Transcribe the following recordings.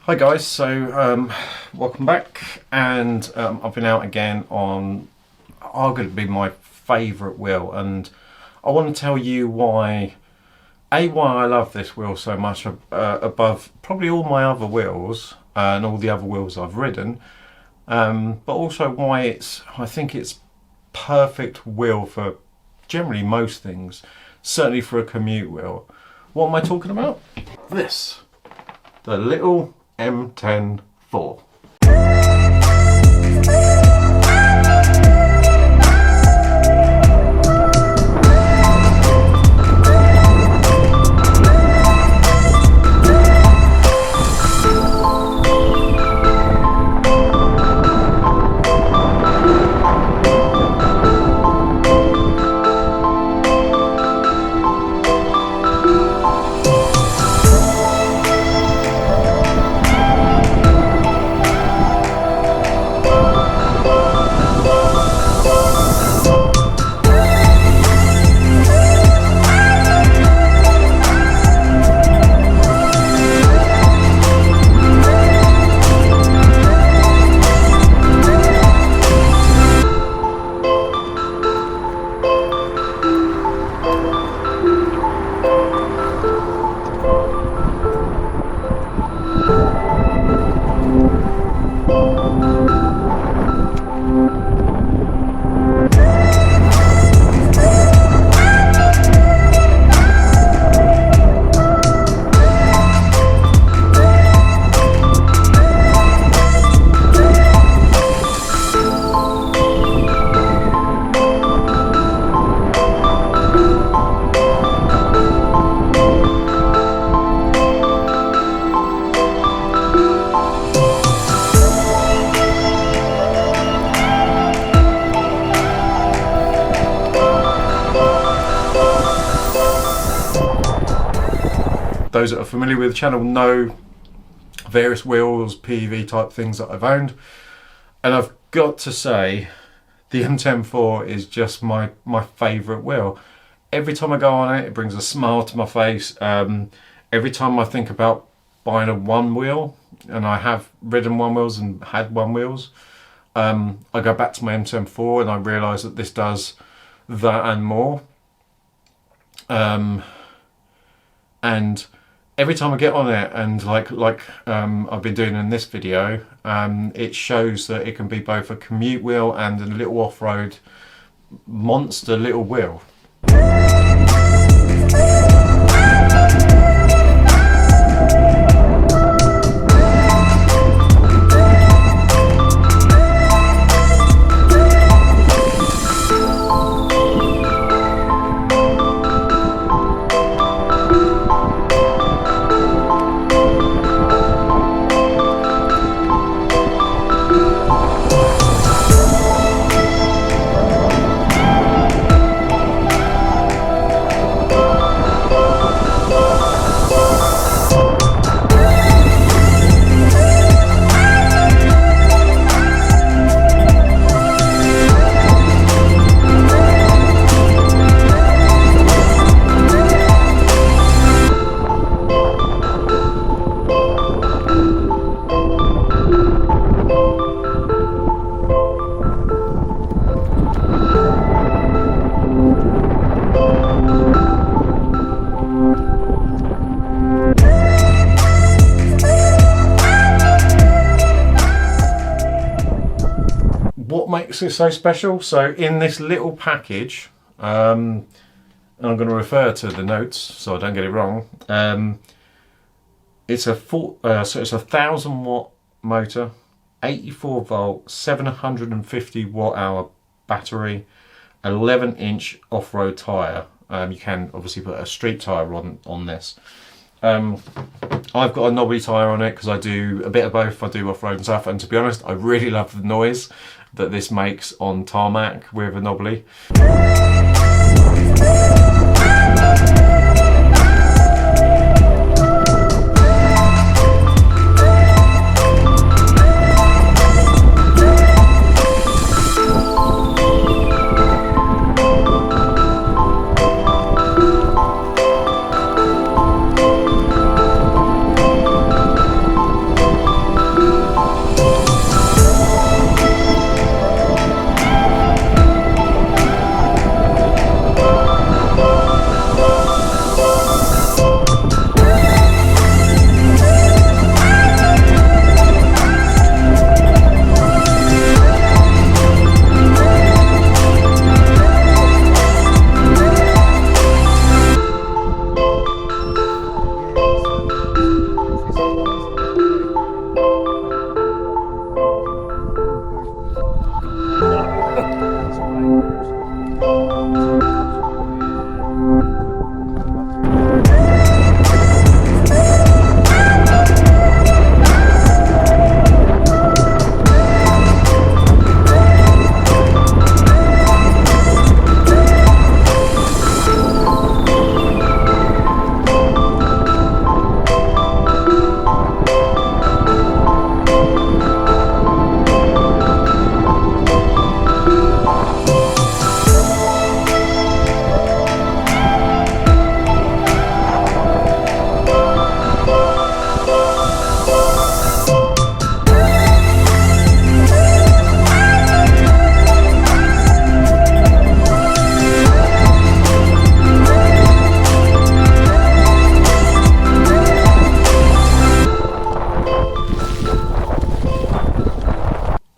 Hi guys, so welcome back, and I've been out again on arguably my favourite wheel, and I want to tell you why I love this wheel so much above probably all my other wheels and all the other wheels I've ridden, but also why I think it's perfect wheel for generally most things, certainly for a commute wheel. What am I talking about? This, the little MTEN4. Those that are familiar with the channel know various wheels, PEV type things that I've owned, and I've got to say the MTEN4 is just my favourite wheel. Every time I go on it, it brings a smile to my face. Every time I think about buying a one wheel, and I have ridden one wheels and had one wheels, I go back to my MTEN4 and I realise that this does that and more. And every time I get on it, and like I've been doing in this video, it shows that it can be both a commute wheel and a little off-road monster little wheel. What makes it so special? So in this little package, and I'm going to refer to the notes so I don't get it wrong. It's a 1,000 watt motor, 84 volt, 750 watt hour battery, 11-inch off-road tyre. You can obviously put a street tyre on this. I've got a knobbly tyre on it because I do a bit of both. I do off-road and stuff, and to be honest, I really love the noise that this makes on tarmac with a knobbly.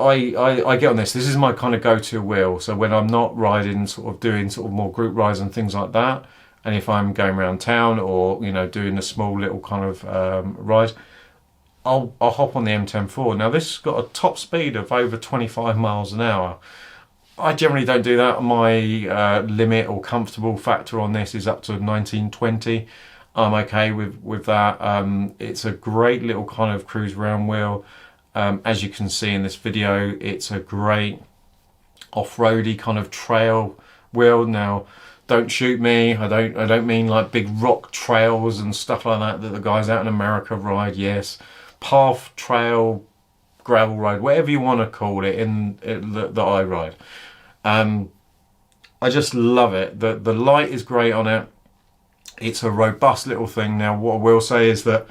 I get on this. This is my kind of go-to wheel. So when I'm not riding, sort of doing sort of more group rides and things like that, and if I'm going around town or, you know, doing a small little kind of ride, I'll hop on the MTEN4. Now this has got a top speed of over 25 miles an hour. I generally don't do that. My limit or comfortable factor on this is up to 19-20. I'm okay with that. It's a great little kind of cruise around wheel. As you can see in this video, it's a great off-roady kind of trail wheel. Now, don't shoot me. I don't mean like big rock trails and stuff like that the guys out in America ride. Yes, path, trail, gravel ride, whatever you want to call it, that I ride. I just love it. The light is great on it. It's a robust little thing. Now, what I will say is that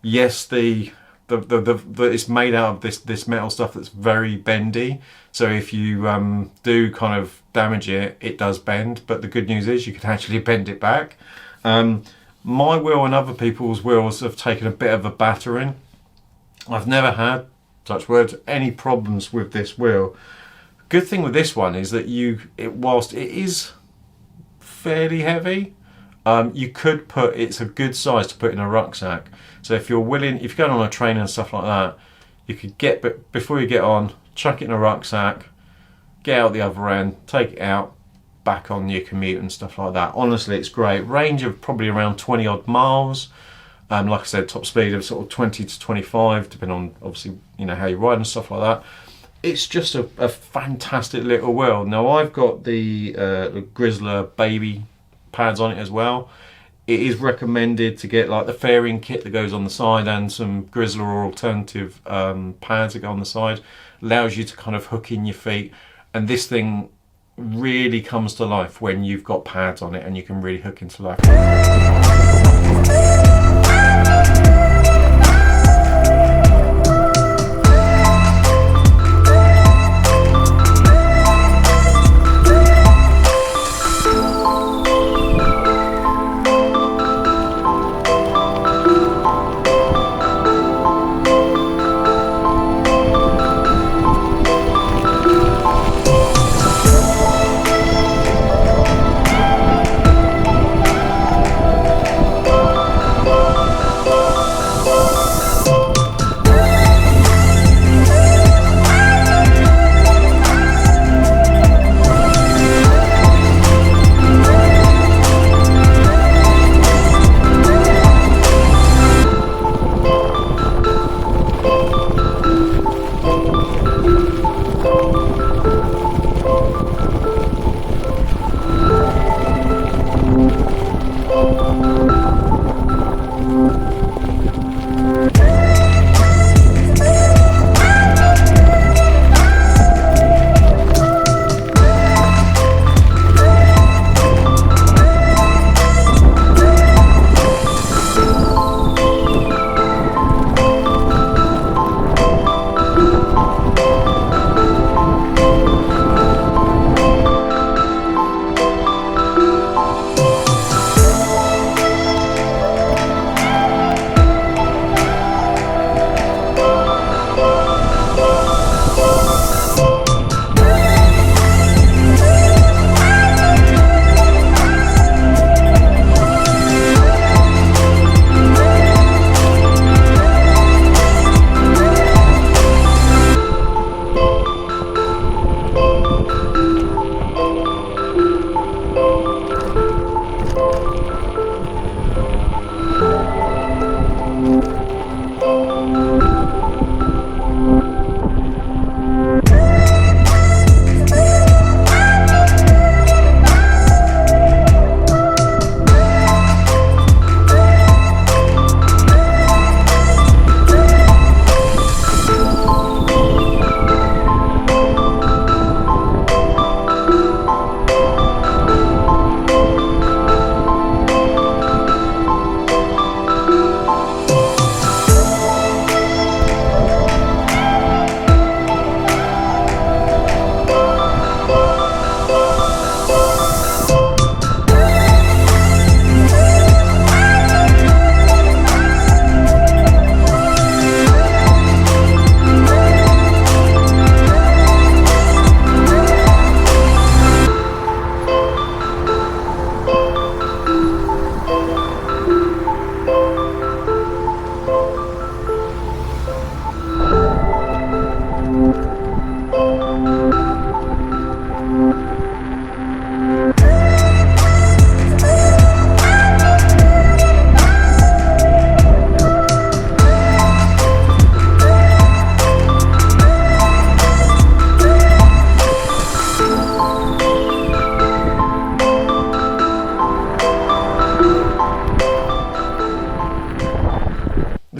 yes, it's made out of this metal stuff that's very bendy. So if you do kind of damage it, it does bend. But the good news is you can actually bend it back. My wheel and other people's wheels have taken a bit of a battering. I've never had, touch wood, any problems with this wheel. Good thing with this one is that whilst it is fairly heavy, you could it's a good size to put in a rucksack. So if you're going on a train and stuff like that, you could before you get on, chuck it in a rucksack, get out the other end, take it out, back on your commute and stuff like that. Honestly, it's great. Range of probably around 20 odd miles. Like I said, top speed of sort of 20 to 25, depending on obviously, you know, how you ride and stuff like that. It's just a fantastic little wheel. Now I've got the Grizzler baby pads on it as well. It is recommended to get like the fairing kit that goes on the side and some Grizzler or alternative pads that go on the side. Allows you to kind of hook in your feet, and this thing really comes to life when you've got pads on it and you can really hook into life.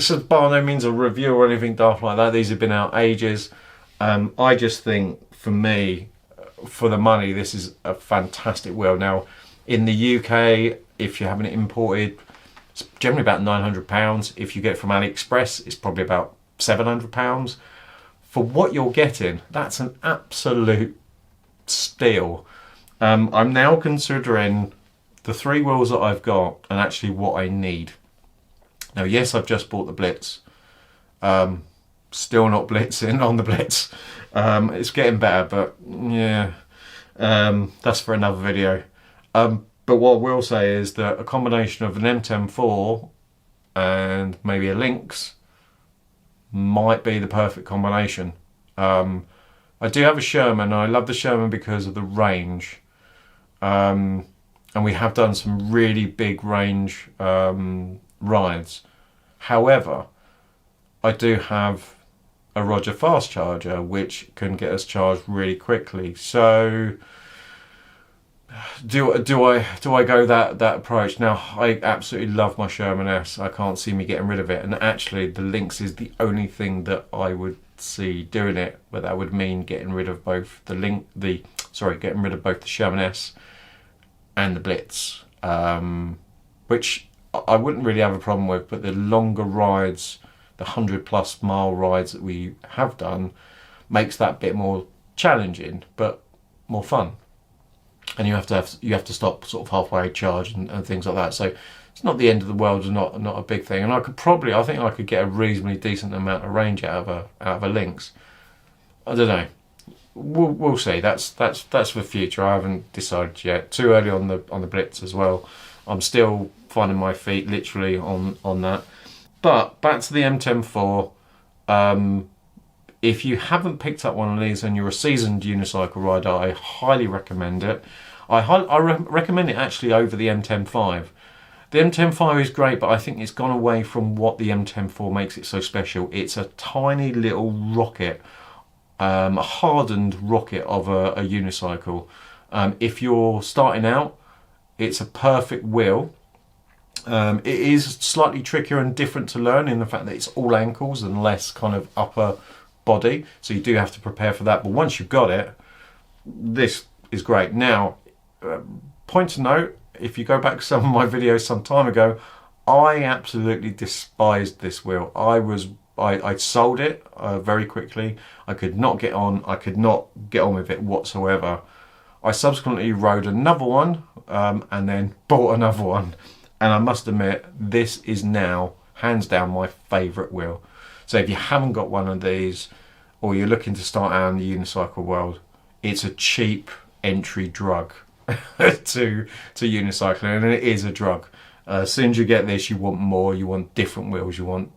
this is by no means a review or anything daft like that. These have been out ages. I just think, for me, for the money, this is a fantastic wheel. Now, in the UK, if you're having it imported, it's generally about £900. If you get it from AliExpress, it's probably about £700. For what you're getting, that's an absolute steal. I'm now considering the 3 wheels that I've got and actually what I need. Now, yes, I've just bought the Blitz. Still not blitzing on the Blitz. It's getting better, but yeah, that's for another video. But what I will say is that a combination of an MTEN4 and maybe a Lynx might be the perfect combination. I do have a Sherman, and I love the Sherman because of the range. And we have done some really big range rides. However, I do have a Roger fast charger, which can get us charged really quickly. So do I go that approach? Now, I absolutely love my Sherman S. I can't see me getting rid of it, and actually the Lynx is the only thing that I would see doing it, but that would mean getting rid of both getting rid of both the Sherman S and the Blitz, which I wouldn't really have a problem with. But the longer rides, the 100+ mile rides that we have done, makes that bit more challenging but more fun. And you have to stop sort of halfway charge and things like that. So it's not the end of the world, and not a big thing. And I think I could get a reasonably decent amount of range out of a Lynx. I don't know. We'll see. That's for the future. I haven't decided yet. Too early on the Blitz as well. I'm still finding my feet literally on that. But back to the MTEN4. If you haven't picked up one of these and you're a seasoned unicycle rider, I highly recommend it. I recommend it actually over the MTEN5. The MTEN5 is great, but I think it's gone away from what the MTEN4 makes it so special. It's a tiny little rocket, a hardened rocket of a unicycle. If you're starting out, it's a perfect wheel. It is slightly trickier and different to learn in the fact that it's all ankles and less kind of upper body, so you do have to prepare for that. But once you've got it, this is great. Now, point to note, if you go back to some of my videos some time ago, I absolutely despised this wheel. I sold it very quickly. I could not get on with it whatsoever. I subsequently rode another one and then bought another one, and I must admit, this is now hands down my favourite wheel. So if you haven't got one of these, or you're looking to start out in the unicycle world, it's a cheap entry drug to unicycling, and it is a drug. As soon as you get this, you want more. You want different wheels. You want,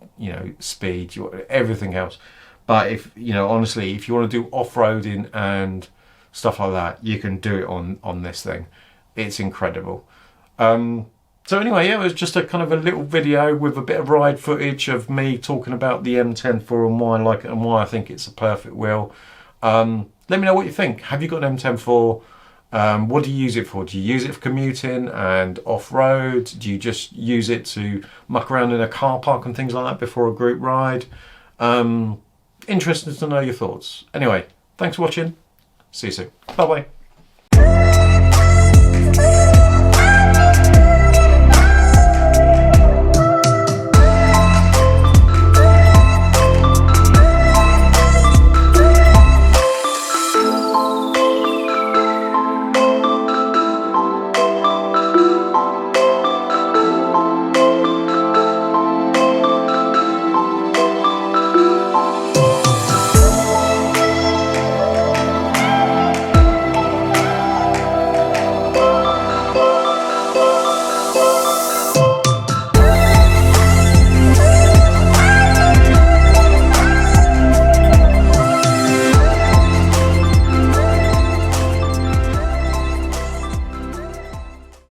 speed. You want everything else. But if honestly, if you want to do off-roading and stuff like that, you can do it on this thing. It's incredible. So anyway, yeah, it was just a kind of a little video with a bit of ride footage of me talking about the MTEN4 and why I like it and why I think it's a perfect wheel. Let me know what you think. Have you got an MTEN4? What do you use it for? Do you use it for commuting and off-road? Do you just use it to muck around in a car park and things like that before a group ride? Interested to know your thoughts. Anyway, thanks for watching. See you soon. Bye-bye.